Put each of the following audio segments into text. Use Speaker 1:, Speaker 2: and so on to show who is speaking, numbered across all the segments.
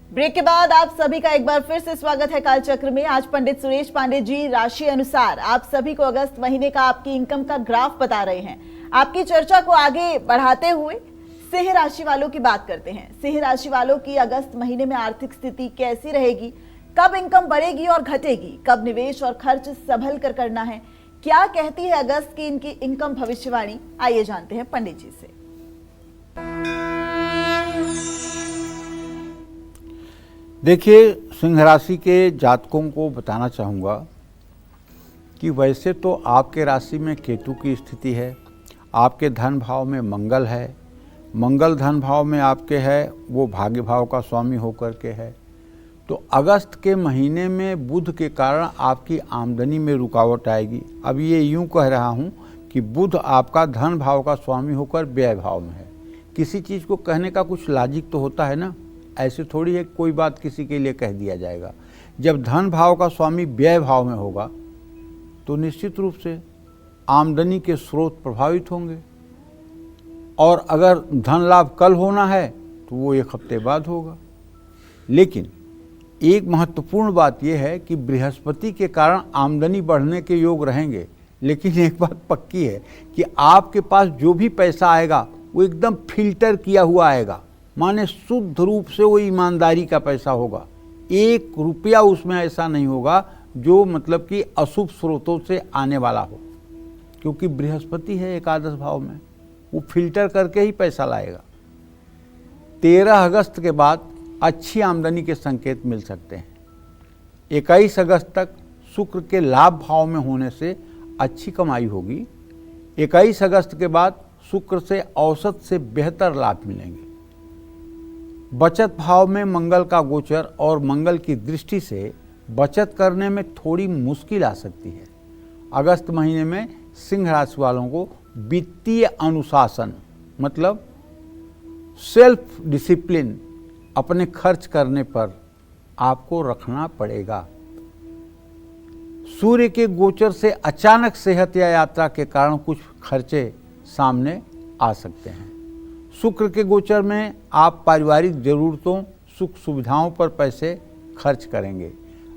Speaker 1: Break के बाद आप सभी का एक बार फिर से स्वागत है कालचक्र में। आज पंडित सुरेश पांडे जी राशि अनुसार आप सभी को अगस्त महीने का आपकी इनकम का ग्राफ बता रहे हैं। आपकी चर्चा को आगे बढ़ाते हुए सिंह राशि वालों की बात करते हैं। सिंह राशि वालों की अगस्त महीने में आर्थिक स्थिति कैसी रहेगी, कब इनकम बढ़ेगी और घटेगी, कब निवेश और खर्च संभल कर करना है, क्या कहती है अगस्त की इनकी इनकम भविष्यवाणी, आइए जानते हैं पंडित जी से।
Speaker 2: देखिए, सिंह राशि के जातकों को बताना चाहूँगा कि वैसे तो आपके राशि में केतु की स्थिति है, आपके धन भाव में मंगल है, मंगल धन भाव में आपके है, वो भाग्य भाव का स्वामी होकर के है। तो अगस्त के महीने में बुध के कारण आपकी आमदनी में रुकावट आएगी। अब ये यूँ कह रहा हूँ कि बुध आपका धन भाव का स्वामी होकर व्यय भाव में है। किसी चीज़ को कहने का कुछ लॉजिक तो होता है ना, ऐसे थोड़ी है कोई बात किसी के लिए कह दिया जाएगा। जब धन भाव का स्वामी व्यय भाव में होगा तो निश्चित रूप से आमदनी के स्रोत प्रभावित होंगे, और अगर धन लाभ कल होना है तो वो एक हफ्ते बाद होगा। लेकिन एक महत्वपूर्ण बात यह है कि बृहस्पति के कारण आमदनी बढ़ने के योग रहेंगे। लेकिन एक बात पक्की है कि आपके पास जो भी पैसा आएगा वो एकदम फिल्टर किया हुआ आएगा, माने शुद्ध रूप से वो ईमानदारी का पैसा होगा। एक रुपया उसमें ऐसा नहीं होगा जो मतलब कि अशुभ स्रोतों से आने वाला हो, क्योंकि बृहस्पति है एकादश भाव में, वो फिल्टर करके ही पैसा लाएगा। 13 अगस्त के बाद अच्छी आमदनी के संकेत मिल सकते हैं। 21 अगस्त तक शुक्र के लाभ भाव में होने से अच्छी कमाई होगी। 21 अगस्त के बाद शुक्र से औसत से बेहतर लाभ मिलेंगे। बचत भाव में मंगल का गोचर और मंगल की दृष्टि से बचत करने में थोड़ी मुश्किल आ सकती है। अगस्त महीने में सिंह राशि वालों को वित्तीय अनुशासन मतलब सेल्फ डिसिप्लिन अपने खर्च करने पर आपको रखना पड़ेगा। सूर्य के गोचर से अचानक सेहत या यात्रा के कारण कुछ खर्चे सामने आ सकते हैं। शुक्र के गोचर में आप पारिवारिक जरूरतों सुख सुविधाओं पर पैसे खर्च करेंगे।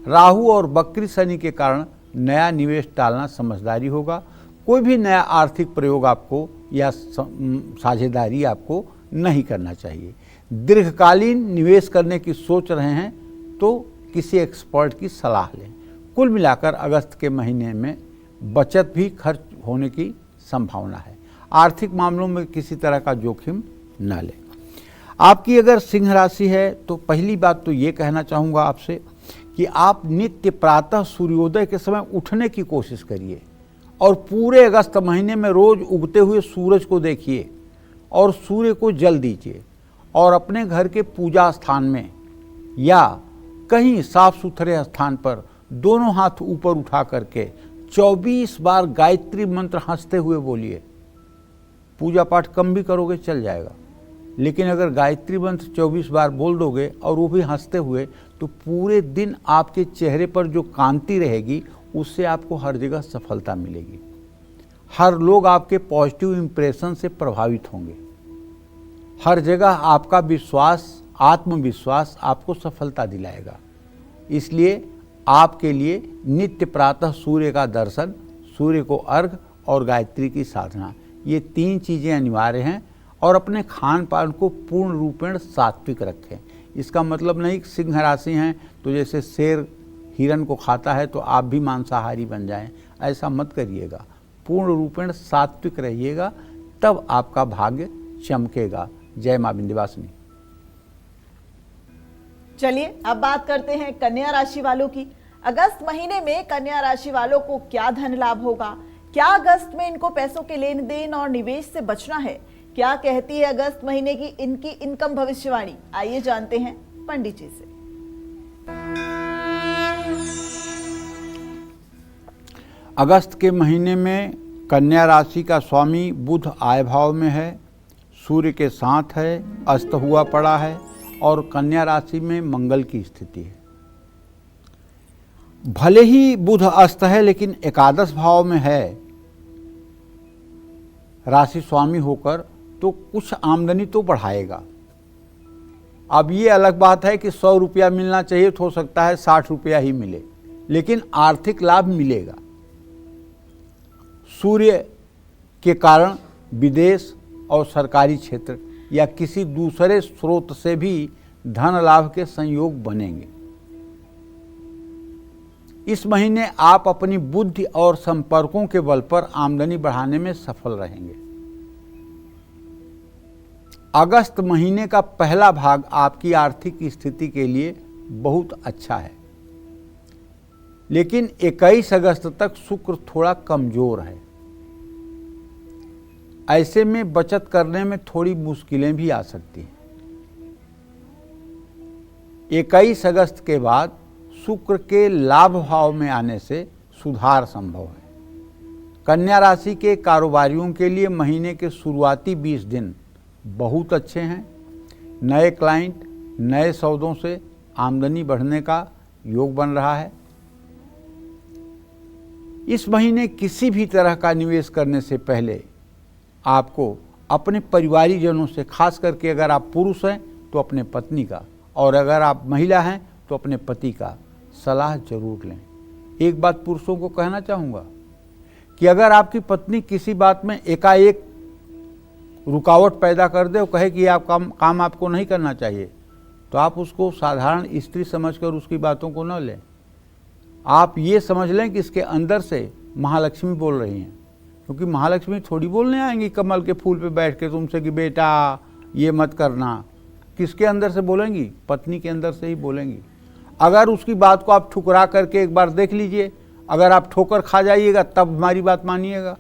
Speaker 2: राहु और बकरी शनि के कारण नया निवेश टालना समझदारी होगा। कोई भी नया आर्थिक प्रयोग आपको या साझेदारी आपको नहीं करना चाहिए। दीर्घकालीन निवेश करने की सोच रहे हैं तो किसी एक्सपर्ट की सलाह लें। कुल मिलाकर अगस्त के महीने में बचत भी खर्च होने की संभावना है। आर्थिक मामलों में किसी तरह का जोखिम न लें। आपकी अगर सिंह राशि है तो पहली बात तो ये कहना चाहूँगा आपसे कि आप नित्य प्रातः सूर्योदय के समय उठने की कोशिश करिए और पूरे अगस्त महीने में रोज उगते हुए सूरज को देखिए और सूर्य को जल दीजिए, और अपने घर के पूजा स्थान में या कहीं साफ सुथरे स्थान पर दोनों हाथ ऊपर उठा करके 24 बार गायत्री मंत्र हंसते हुए बोलिए। पूजा पाठ कम भी करोगे चल जाएगा, लेकिन अगर गायत्री मंत्र 24 बार बोल दोगे और वो भी हंसते हुए, तो पूरे दिन आपके चेहरे पर जो कांति रहेगी उससे आपको हर जगह सफलता मिलेगी। हर लोग आपके पॉजिटिव इंप्रेशन से प्रभावित होंगे। हर जगह आपका विश्वास, आत्मविश्वास आपको सफलता दिलाएगा। इसलिए आपके लिए नित्य प्रातः सूर्य का दर्शन, सूर्य को अर्घ और गायत्री की साधना, ये 3 चीज़ें अनिवार्य हैं। और अपने खान पान को पूर्ण रूपेण सात्विक रखें। इसका मतलब नहीं कि सिंह राशि हैं तो जैसे शेर हिरन को खाता है तो आप भी मांसाहारी बन जाएं, ऐसा मत करिएगा। पूर्ण रूपेण सात्विक रहिएगा, तब आपका भाग्य चमकेगा। जय मां विंध्यवासिनी।
Speaker 1: चलिए अब बात करते हैं कन्या राशि वालों की। अगस्त महीने में कन्या राशि वालों को क्या धन लाभ होगा, क्या अगस्त में इनको पैसों के लेन देन और निवेश से बचना है, क्या कहती है अगस्त महीने की इनकी इनकम भविष्यवाणी, आइए जानते हैं पंडित जी से।
Speaker 2: अगस्त के महीने में कन्या राशि का स्वामी बुध आय भाव में है, सूर्य के साथ है, अस्त हुआ पड़ा है, और कन्या राशि में मंगल की स्थिति है। भले ही बुध अस्त है लेकिन एकादश भाव में है राशि स्वामी होकर, तो कुछ आमदनी तो बढ़ाएगा। अब ये अलग बात है कि 100 रुपया मिलना चाहिए तो हो सकता है 60 रुपया ही मिले, लेकिन आर्थिक लाभ मिलेगा। सूर्य के कारण विदेश और सरकारी क्षेत्र या किसी दूसरे स्रोत से भी धन लाभ के संयोग बनेंगे। इस महीने आप अपनी बुद्धि और संपर्कों के बल पर आमदनी बढ़ाने में सफल रहेंगे। अगस्त महीने का पहला भाग आपकी आर्थिक स्थिति के लिए बहुत अच्छा है, लेकिन 21 अगस्त तक शुक्र थोड़ा कमजोर है। ऐसे में बचत करने में थोड़ी मुश्किलें भी आ सकती हैं। 21 अगस्त के बाद शुक्र के लाभ भाव में आने से सुधार संभव है। कन्या राशि के कारोबारियों के लिए महीने के शुरुआती 20 दिन बहुत अच्छे हैं। नए क्लाइंट, नए सौदों से आमदनी बढ़ने का योग बन रहा है। इस महीने किसी भी तरह का निवेश करने से पहले आपको अपने परिवारीजनों से, खास करके अगर आप पुरुष हैं तो अपने पत्नी का, और अगर आप महिला हैं तो अपने पति का सलाह जरूर लें। एक बात पुरुषों को कहना चाहूँगा कि अगर आपकी पत्नी किसी बात में एकाएक रुकावट पैदा कर दे और कहे कि आप काम आपको नहीं करना चाहिए, तो आप उसको साधारण स्त्री समझकर उसकी बातों को न लें। आप ये समझ लें कि इसके अंदर से महालक्ष्मी बोल रही हैं, क्योंकि महालक्ष्मी थोड़ी बोलने आएंगी कमल के फूल पे बैठ के तुमसे कि बेटा ये मत करना। किसके अंदर से बोलेंगी? पत्नी के अंदर से ही बोलेंगी। अगर उसकी बात को आप ठुकरा करके एक बार देख लीजिए, अगर आप ठोकर खा जाइएगा तब हमारी बात मानिएगा,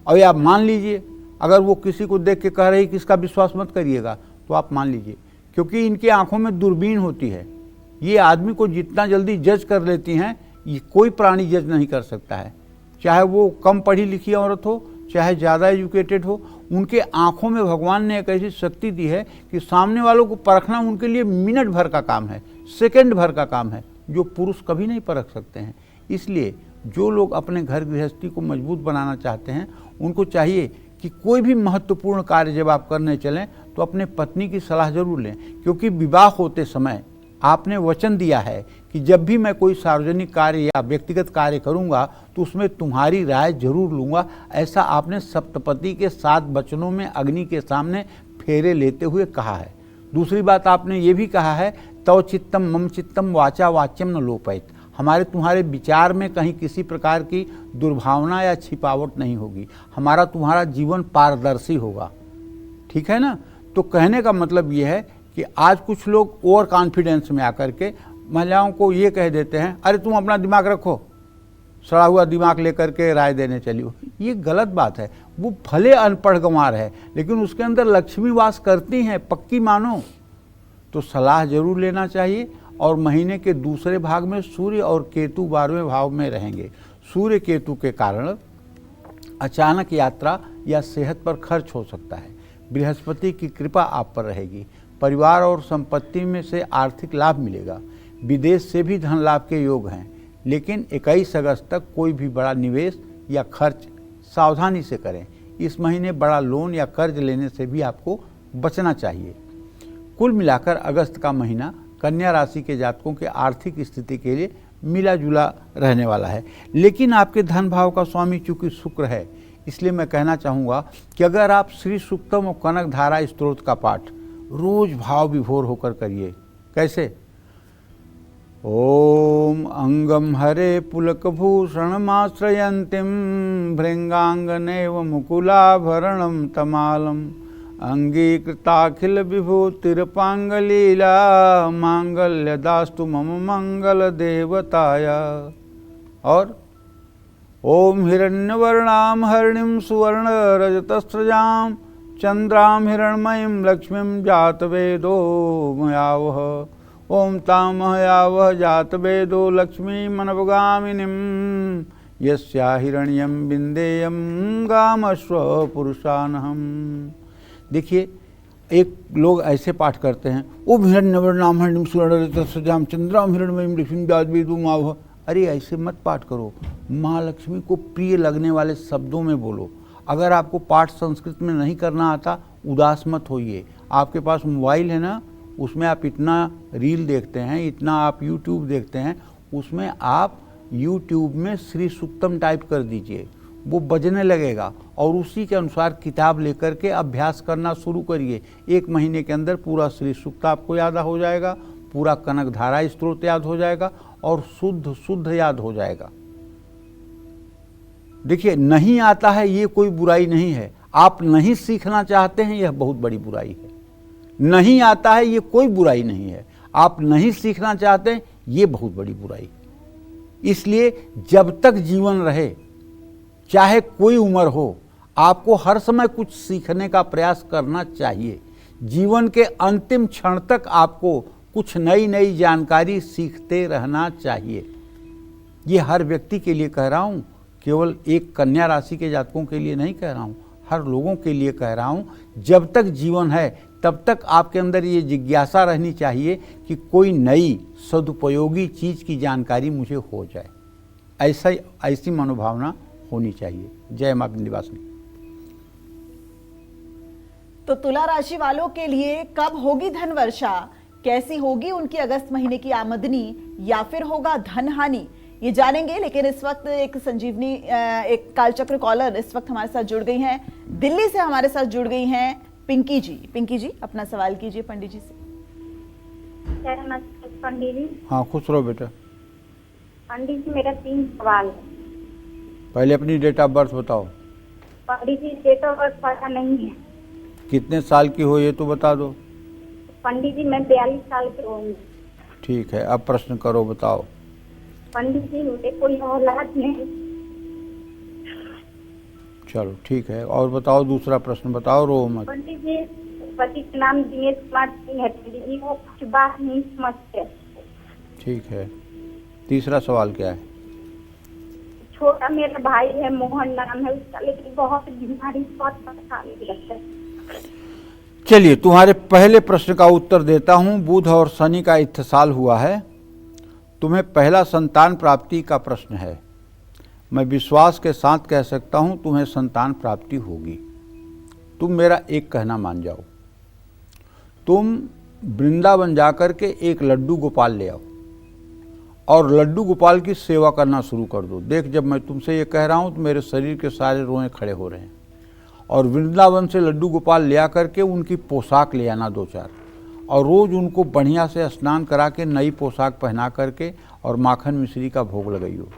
Speaker 2: और आप मान लीजिए अगर वो किसी को देख के कह रही कि इसका विश्वास मत करिएगा तो आप मान लीजिए, क्योंकि इनकी आंखों में दूरबीन होती है। ये आदमी को जितना जल्दी जज कर लेती हैं, ये कोई प्राणी जज नहीं कर सकता है, चाहे वो कम पढ़ी लिखी औरत हो चाहे ज़्यादा एजुकेटेड हो। उनके आंखों में भगवान ने एक ऐसी शक्ति दी है कि सामने वालों को परखना उनके लिए मिनट भर का काम है, सेकंड भर का काम है, जो पुरुष कभी नहीं परख सकते हैं। इसलिए जो लोग अपने घर गृहस्थी को मजबूत बनाना चाहते हैं, उनको चाहिए कि कोई भी महत्वपूर्ण कार्य जब आप करने चलें तो अपने पत्नी की सलाह जरूर लें, क्योंकि विवाह होते समय आपने वचन दिया है कि जब भी मैं कोई सार्वजनिक कार्य या व्यक्तिगत कार्य करूंगा तो उसमें तुम्हारी राय जरूर लूंगा। ऐसा आपने सप्तपदी के 7 वचनों में अग्नि के सामने फेरे लेते हुए कहा है। दूसरी बात आपने ये भी कहा है, तव चित्तम मम चित्तम वाचा वाच्यम न लोपैत। हमारे तुम्हारे विचार में कहीं किसी प्रकार की दुर्भावना या छिपावट नहीं होगी, हमारा तुम्हारा जीवन पारदर्शी होगा। ठीक है ना? तो कहने का मतलब ये है कि आज कुछ लोग ओवर कॉन्फिडेंस में आकर के महिलाओं को ये कह देते हैं, अरे तुम अपना दिमाग रखो, सड़ा हुआ दिमाग लेकर के राय देने चली हो। ये गलत बात है। वो भले अनपढ़ गंवार है, लेकिन उसके अंदर लक्ष्मी वास करती हैं, पक्की मानो। तो सलाह जरूर लेना चाहिए। और महीने के दूसरे भाग में सूर्य और केतु 12वें भाव में रहेंगे। सूर्य केतु के कारण अचानक यात्रा या सेहत पर खर्च हो सकता है। बृहस्पति की कृपा आप पर रहेगी। परिवार और संपत्ति में से आर्थिक लाभ मिलेगा। विदेश से भी धन लाभ के योग हैं, लेकिन 21 अगस्त तक कोई भी बड़ा निवेश या खर्च सावधानी से करें। इस महीने बड़ा लोन या कर्ज लेने से भी आपको बचना चाहिए। कुल मिलाकर अगस्त का महीना कन्या राशि के जातकों के आर्थिक स्थिति के लिए मिला जुला रहने वाला है। लेकिन आपके धन भाव का स्वामी चूंकि शुक्र है, इसलिए मैं कहना चाहूँगा कि अगर आप श्री सूक्तम और कनक धारा स्तोत्र का पाठ रोज भाव विभोर होकर करिए। कैसे? ओम अंगम हरे पुलकभूषणमाश्रयन्तीं भृंगांगनेव मुकुलाभरणं तमालम अंगीकृताखिल विभूतिरपांगलीला मांगल्यदास्तु मम मंगल देवताय। और ओम हिरण्यवर्णाम हरिणीं सुवर्ण रजतस्रजां चंद्रां हिरण्मयीं लक्ष्मीं जातवेदो मयावह। ओम तां महयावह जातवेदो लक्ष्मी मनवगामिनीं यस्या हिरण्यं बिंदेयं गामश्व पुरुषानहम्। देखिए, एक लोग ऐसे पाठ करते हैं, ओम हिरण्यवर्णाम हरिणीं सुवर्ण रजतस्रजां चंद्रां हिरण्मयीं लक्ष्मीं जातवेदो मयावह। अरे ऐसे मत पाठ करो, माँ लक्ष्मी को प्रिय लगने वाले शब्दों में बोलो। अगर आपको पाठ संस्कृत में नहीं करना आता, उदास मत होइए। आपके पास मोबाइल है ना, उसमें आप इतना रील देखते हैं, इतना आप यूट्यूब देखते हैं, उसमें आप यूट्यूब में श्री सूक्तम टाइप कर दीजिए, वो बजने लगेगा और उसी के अनुसार किताब लेकर के अभ्यास करना शुरू करिए। 1 महीने के अंदर पूरा श्री सूक्त आपको याद हो जाएगा, पूरा कनकधारा स्तोत्र याद हो जाएगा और शुद्ध शुद्ध याद हो जाएगा। देखिए, नहीं आता है ये कोई बुराई नहीं है, आप नहीं सीखना चाहते हैं यह बहुत बड़ी बुराई है। नहीं आता है ये कोई बुराई नहीं है, आप नहीं सीखना चाहते हैं ये बहुत बड़ी बुराई है। इसलिए जब तक जीवन रहे, चाहे कोई उम्र हो, आपको हर समय कुछ सीखने का प्रयास करना चाहिए। जीवन के अंतिम क्षण तक आपको कुछ नई नई जानकारी सीखते रहना चाहिए। ये हर व्यक्ति के लिए कह रहा हूँ, केवल एक कन्या राशि के जातकों के लिए नहीं कह रहा हूँ, हर लोगों के लिए कह रहा हूँ। जब तक जीवन है तब तक आपके अंदर ये जिज्ञासा रहनी चाहिए कि कोई नई सदुपयोगी चीज़ की जानकारी मुझे हो जाए। ऐसी मनोभावना होनी चाहिए। जय मां विंध्यवासिनी।
Speaker 1: तो तुला राशि वालों के लिए कब होगी धन वर्षा, कैसी होगी उनकी अगस्त महीने की आमदनी, या फिर होगा धन हानि, ये जानेंगे। लेकिन इस वक्त एक संजीवनी एक कालचक्र कॉलर इस वक्त हमारे साथ जुड़ गई हैं, दिल्ली से हमारे साथ जुड़ गई हैं पिंकी जी। पिंकी जी, अपना सवाल कीजिए पंडित जी से।
Speaker 3: पंडित जी।
Speaker 2: हाँ, खुश रहो बेटा।
Speaker 3: पंडित जी, मेरा 3 सवाल है।
Speaker 2: पहले अपनी डेट ऑफ बर्थ बताओ।
Speaker 3: पंडित जी, डेट ऑफ बर्थ पता नहीं है।
Speaker 2: कितने साल की हो ये तो बता दो।
Speaker 3: पंडित जी, मैं 42 साल की होंगी।
Speaker 2: ठीक है, अब प्रश्न करो, बताओ।
Speaker 3: पंडित जी, मुझे कोई औलाद नहीं।
Speaker 2: चलो ठीक है, और बताओ, दूसरा प्रश्न बताओ, रो मत।
Speaker 3: पंडित जी, पति का नाम दिनेश कुमार सिंह है। पंडित जी, वो कुछ बात नहीं समझते।
Speaker 2: ठीक है, तीसरा सवाल क्या है?
Speaker 3: छोटा मेरा भाई है, मोहन नाम है उसका, लेकिन बहुत बीमारी, बहुत परेशानी लगता है।
Speaker 2: चलिए, तुम्हारे पहले प्रश्न का उत्तर देता हूं। बुध और शनि का इत्तेसाल हुआ है, तुम्हें पहला संतान प्राप्ति का प्रश्न है। मैं विश्वास के साथ कह सकता हूं तुम्हें संतान प्राप्ति होगी। तुम मेरा एक कहना मान जाओ, तुम वृंदावन जाकर के एक लड्डू गोपाल ले आओ और लड्डू गोपाल की सेवा करना शुरू कर दो। देख, जब मैं तुमसे ये कह रहा हूं तो मेरे शरीर के सारे रोए खड़े हो रहे हैं। और वृंदावन से लड्डू गोपाल ले आकर के उनकी पोशाक ले आना 2-4, और रोज़ उनको बढ़िया से स्नान करा के नई पोशाक पहना करके और माखन मिश्री का भोग लगाइयो।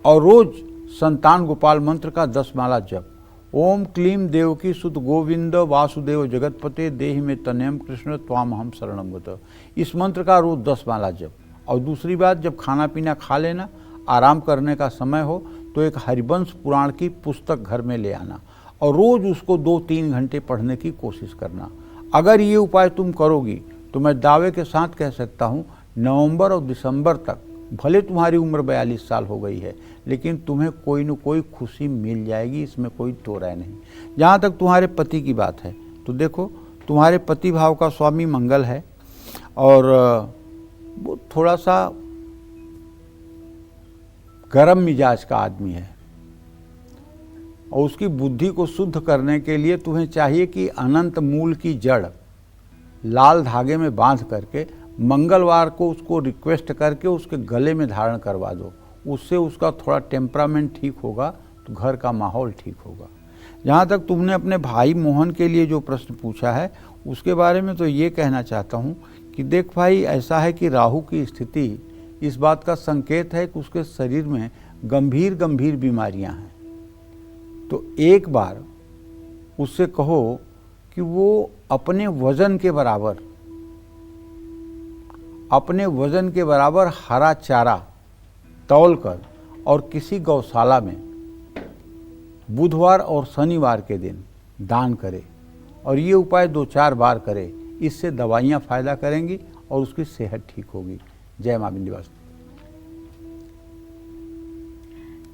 Speaker 2: और रोज़ संतान गोपाल मंत्र का 10 माला जप। ओम क्लीम देवकी सुत गोविंद वासुदेव जगतपते देहि में तनयम कृष्ण त्वामहम शरणम गत। इस मंत्र का रोज़ 10 माला जप। और दूसरी बात, जब खाना पीना खा लेना, आराम करने का समय हो तो एक हरिवंश पुराण की पुस्तक घर में ले आना और रोज़ उसको 2-3 घंटे पढ़ने की कोशिश करना। अगर ये उपाय तुम करोगी तो मैं दावे के साथ कह सकता हूँ नवंबर और दिसंबर तक, भले तुम्हारी उम्र 42 साल हो गई है, लेकिन तुम्हें कोई न कोई खुशी मिल जाएगी, इसमें कोई दो राय नहीं। जहाँ तक तुम्हारे पति की बात है तो देखो, तुम्हारे पति भाव का स्वामी मंगल है और वो थोड़ा सा गर्म मिजाज का आदमी है और उसकी बुद्धि को शुद्ध करने के लिए तुम्हें चाहिए कि अनंत मूल की जड़ लाल धागे में बांध करके मंगलवार को उसको रिक्वेस्ट करके उसके गले में धारण करवा दो। उससे उसका थोड़ा टेम्परामेंट ठीक होगा तो घर का माहौल ठीक होगा। जहाँ तक तुमने अपने भाई मोहन के लिए जो प्रश्न पूछा है उसके बारे में तो ये कहना चाहता हूँ कि देख भाई, ऐसा है कि राहु की स्थिति इस बात का संकेत है कि उसके शरीर में गंभीर गंभीर बीमारियां हैं। तो एक बार उससे कहो कि वो अपने वजन के बराबर हरा चारा तौल कर और किसी गौशाला में बुधवार और शनिवार के दिन दान करे और ये उपाय 2-4 बार करे। इससे दवाइयाँ फ़ायदा करेंगी और उसकी सेहत ठीक होगी। जय मां विंध्यवासिनी।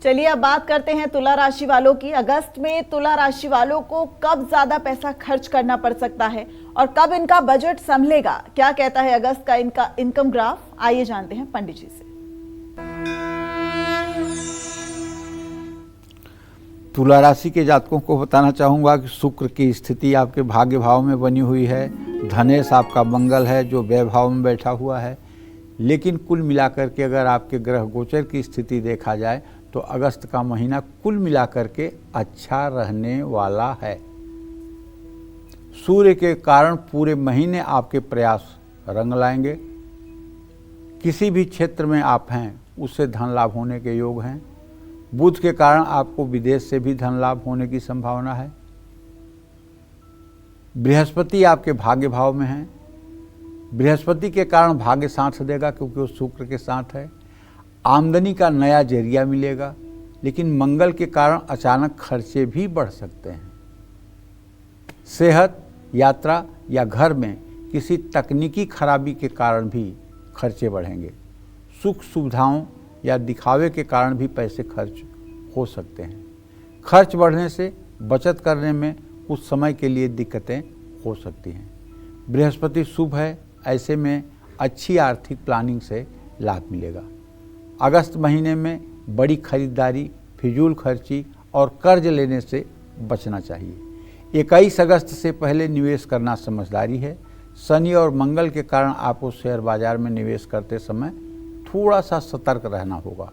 Speaker 1: चलिए अब बात करते हैं तुला राशि वालों की। अगस्त में तुला राशि वालों को कब ज्यादा पैसा खर्च करना पड़ सकता है और कब इनका बजट संभलेगा, क्या कहता है अगस्त का इनका इनकम ग्राफ, आइए जानते हैं पंडित जी से।
Speaker 2: तुला राशि के जातकों को बताना चाहूँगा कि शुक्र की स्थिति आपके भाग्य भाव में बनी हुई है। धनेश आपका मंगल है जो व्यय भाव में बैठा हुआ है। लेकिन कुल मिलाकर के अगर आपके ग्रह गोचर की स्थिति देखा जाए तो अगस्त का महीना कुल मिलाकर के अच्छा रहने वाला है। सूर्य के कारण पूरे महीने आपके प्रयास रंग लाएंगे। किसी भी क्षेत्र में आप हैं उससे धन लाभ होने के योग हैं। बुध के कारण आपको विदेश से भी धन लाभ होने की संभावना है। बृहस्पति आपके भाग्य भाव में है। बृहस्पति के कारण भाग्य साथ देगा क्योंकि वो शुक्र के साथ है। आमदनी का नया जरिया मिलेगा। लेकिन मंगल के कारण अचानक खर्चे भी बढ़ सकते हैं। सेहत, यात्रा या घर में किसी तकनीकी खराबी के कारण भी खर्चे बढ़ेंगे। सुख सुविधाओं या दिखावे के कारण भी पैसे खर्च हो सकते हैं। खर्च बढ़ने से बचत करने में कुछ समय के लिए दिक्कतें हो सकती हैं। बृहस्पति शुभ है, ऐसे में अच्छी आर्थिक प्लानिंग से लाभ मिलेगा। अगस्त महीने में बड़ी खरीदारी, फिजूल खर्ची और कर्ज लेने से बचना चाहिए। 21 अगस्त से पहले निवेश करना समझदारी है। शनि और मंगल के कारण आपको शेयर बाजार में निवेश करते समय थोड़ा सा सतर्क रहना होगा।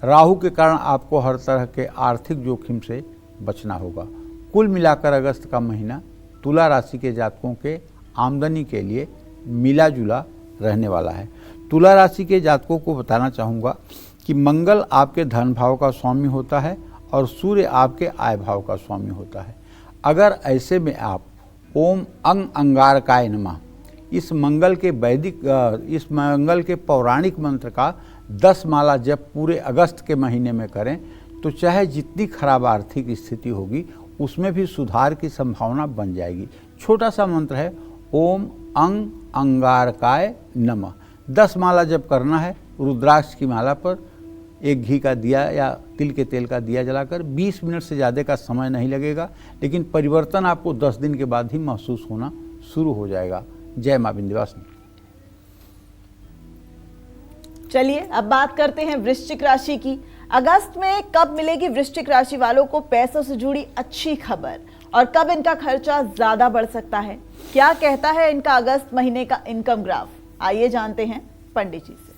Speaker 2: राहु के कारण आपको हर तरह के आर्थिक जोखिम से बचना होगा। कुल मिलाकर अगस्त का महीना तुला राशि के जातकों के आमदनी के लिए मिला जुला रहने वाला है। तुला राशि के जातकों को बताना चाहूँगा कि मंगल आपके धन भाव का स्वामी होता है और सूर्य आपके आय भाव का स्वामी होता है। अगर ऐसे में आप ओम अंग अंगारकाय नमः इस मंगल के पौराणिक मंत्र का 10 माला जब पूरे अगस्त के महीने में करें तो चाहे जितनी खराब आर्थिक स्थिति होगी उसमें भी सुधार की संभावना बन जाएगी। छोटा सा मंत्र है ओम अंग अंगारकाय नमः। 10 माला जब करना है रुद्राक्ष की माला पर एक घी का दिया या तिल के तेल का दिया जलाकर 20 मिनट से ज़्यादा का समय नहीं लगेगा। लेकिन परिवर्तन आपको 10 दिन के बाद ही महसूस होना शुरू हो जाएगा। जय मां विंध्यवासिनी।
Speaker 1: चलिए अब बात करते हैं वृश्चिक राशि की। अगस्त में कब मिलेगी वृश्चिक राशि वालों को पैसों से जुड़ी अच्छी खबर और कब इनका खर्चा ज्यादा बढ़ सकता है? क्या कहता है इनका अगस्त महीने का इनकम ग्राफ? आइए जानते हैं पंडित जी से।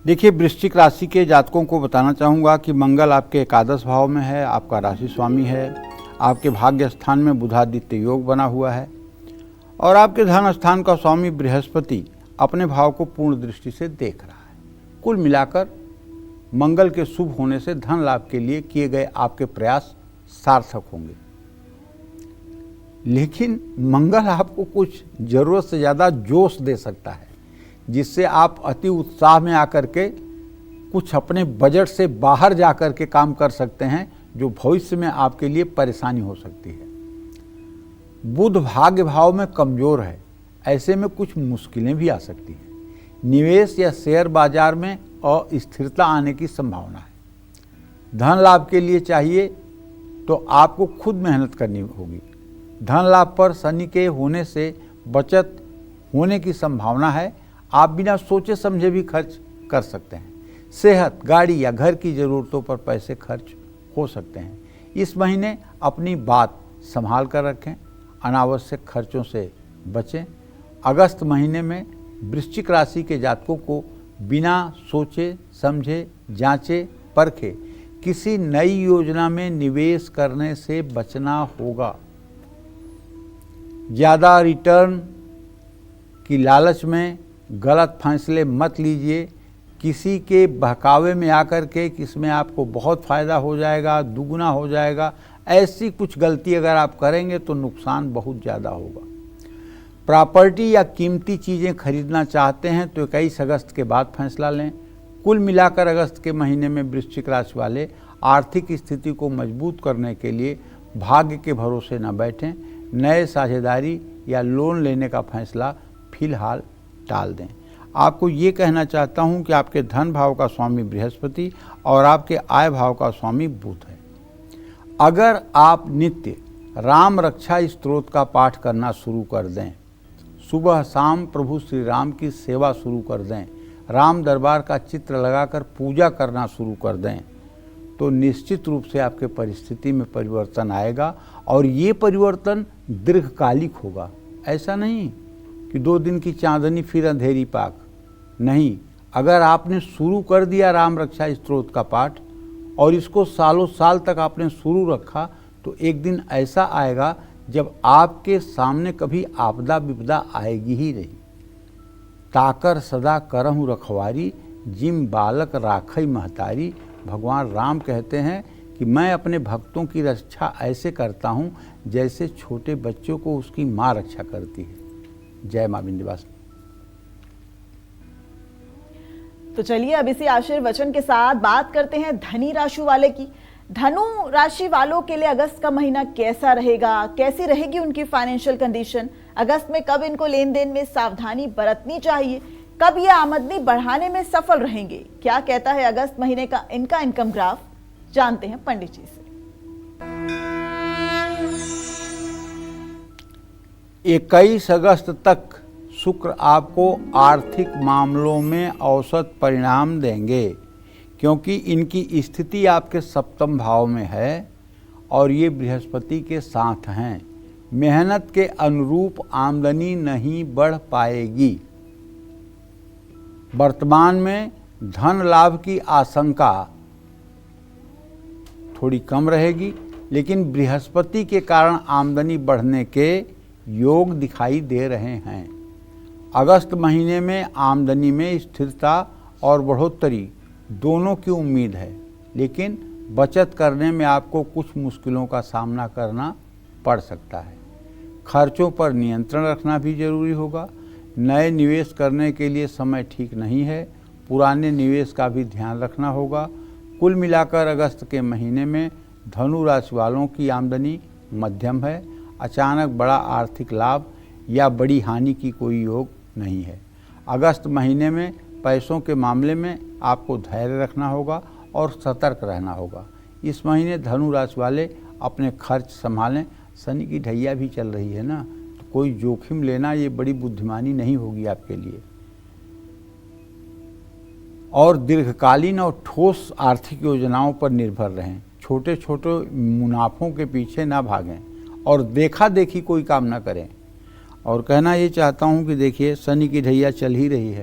Speaker 2: देखिए, वृश्चिक राशि के जातकों को बताना चाहूँगा कि मंगल आपके एकादश भाव में है, आपका राशि स्वामी है। आपके भाग्य स्थान में बुधादित्य योग बना हुआ है और आपके धन स्थान का स्वामी बृहस्पति अपने भाव को पूर्ण दृष्टि से देख रहा है। कुल मिलाकर मंगल के शुभ होने से धन लाभ के लिए किए गए आपके प्रयास सार्थक होंगे। लेकिन मंगल आपको कुछ जरूरत से ज़्यादा जोश दे सकता है जिससे आप अति उत्साह में आकर के कुछ अपने बजट से बाहर जाकर के काम कर सकते हैं जो भविष्य में आपके लिए परेशानी हो सकती है। बुध भाग्य भाव में कमजोर है, ऐसे में कुछ मुश्किलें भी आ सकती हैं। निवेश या शेयर बाजार में अस्थिरता आने की संभावना है। धन लाभ के लिए चाहिए तो आपको खुद मेहनत करनी होगी। धन लाभ पर शनि के होने से बचत होने की संभावना है। आप बिना सोचे समझे भी खर्च कर सकते हैं। सेहत, गाड़ी या घर की ज़रूरतों पर पैसे खर्च हो सकते हैं। इस महीने अपनी बात संभाल कर रखें, अनावश्यक खर्चों से बचें। अगस्त महीने में वृश्चिक राशि के जातकों को बिना सोचे समझे, जांचे परखे किसी नई योजना में निवेश करने से बचना होगा। ज़्यादा रिटर्न की लालच में गलत फैसले मत लीजिए। किसी के बहकावे में आकर के किसमें आपको बहुत फ़ायदा हो जाएगा, दुगुना हो जाएगा, ऐसी कुछ गलती अगर आप करेंगे तो नुकसान बहुत ज़्यादा होगा। प्रॉपर्टी या कीमती चीज़ें खरीदना चाहते हैं तो 21 अगस्त के बाद फैसला लें। कुल मिलाकर अगस्त के महीने में वृश्चिक राशि वाले आर्थिक स्थिति को मजबूत करने के लिए भाग्य के भरोसे न बैठें। नए साझेदारी या लोन लेने का फैसला फिलहाल टाल दें। आपको ये कहना चाहता हूँ कि आपके धन भाव का स्वामी बृहस्पति और आपके आय भाव का स्वामी बुध है। अगर आप नित्य राम रक्षा स्तोत्र का पाठ करना शुरू कर दें, सुबह शाम प्रभु श्री राम की सेवा शुरू कर दें, राम दरबार का चित्र लगाकर पूजा करना शुरू कर दें तो निश्चित रूप से आपके परिस्थिति में परिवर्तन आएगा और ये परिवर्तन दीर्घकालिक होगा। ऐसा नहीं कि 2 दिन की चांदनी फिर अंधेरी पाक, नहीं। अगर आपने शुरू कर दिया राम रक्षा स्तोत्र का पाठ और इसको सालों साल तक आपने शुरू रखा तो एक दिन ऐसा आएगा जब आपके सामने कभी आपदा विपदा आएगी ही नहीं। ताकर सदा करहु रखवारी, जिम बालक राखई महतारी। भगवान राम कहते हैं कि मैं अपने भक्तों की रक्षा ऐसे करता हूँ जैसे छोटे बच्चों को उसकी माँ रक्षा करती है। जय माँ विंध्यवासिनी।
Speaker 1: तो चलिए अब इसी आशीर्वचन के साथ बात करते हैं धनी राशि वाले की। धनु राशि वालों के लिए अगस्त का महीना कैसा रहेगा, कैसी रहेगी उनकी फाइनेंशियल कंडीशन, अगस्त में कब इनको लेन देन में सावधानी बरतनी चाहिए, कब ये आमदनी बढ़ाने में सफल रहेंगे, क्या कहता है अगस्त महीने का इनका इनकम ग्राफ, जानते हैं पंडित जी से।
Speaker 2: 21 अगस्त तक शुक्र आपको आर्थिक मामलों में औसत परिणाम देंगे क्योंकि इनकी स्थिति आपके सप्तम भाव में है और ये बृहस्पति के साथ हैं। मेहनत के अनुरूप आमदनी नहीं बढ़ पाएगी। वर्तमान में धन लाभ की आशंका थोड़ी कम रहेगी लेकिन बृहस्पति के कारण आमदनी बढ़ने के योग दिखाई दे रहे हैं। अगस्त महीने में आमदनी में स्थिरता और बढ़ोतरी दोनों की उम्मीद है लेकिन बचत करने में आपको कुछ मुश्किलों का सामना करना पड़ सकता है। खर्चों पर नियंत्रण रखना भी जरूरी होगा। नए निवेश करने के लिए समय ठीक नहीं है, पुराने निवेश का भी ध्यान रखना होगा। कुल मिलाकर अगस्त के महीने में धनु राशि वालों की आमदनी मध्यम है। अचानक बड़ा आर्थिक लाभ या बड़ी हानि की कोई योग नहीं है। अगस्त महीने में पैसों के मामले में आपको धैर्य रखना होगा और सतर्क रहना होगा। इस महीने धनु राशि वाले अपने खर्च संभालें। शनि की ढैया भी चल रही है ना, तो कोई जोखिम लेना ये बड़ी बुद्धिमानी नहीं होगी आपके लिए। और दीर्घकालीन और ठोस आर्थिक योजनाओं पर निर्भर रहें। छोटे छोटे मुनाफों के पीछे ना भागें और देखा देखी कोई काम ना करें। और कहना ये चाहता हूँ कि देखिए शनि की ढैया चल ही रही है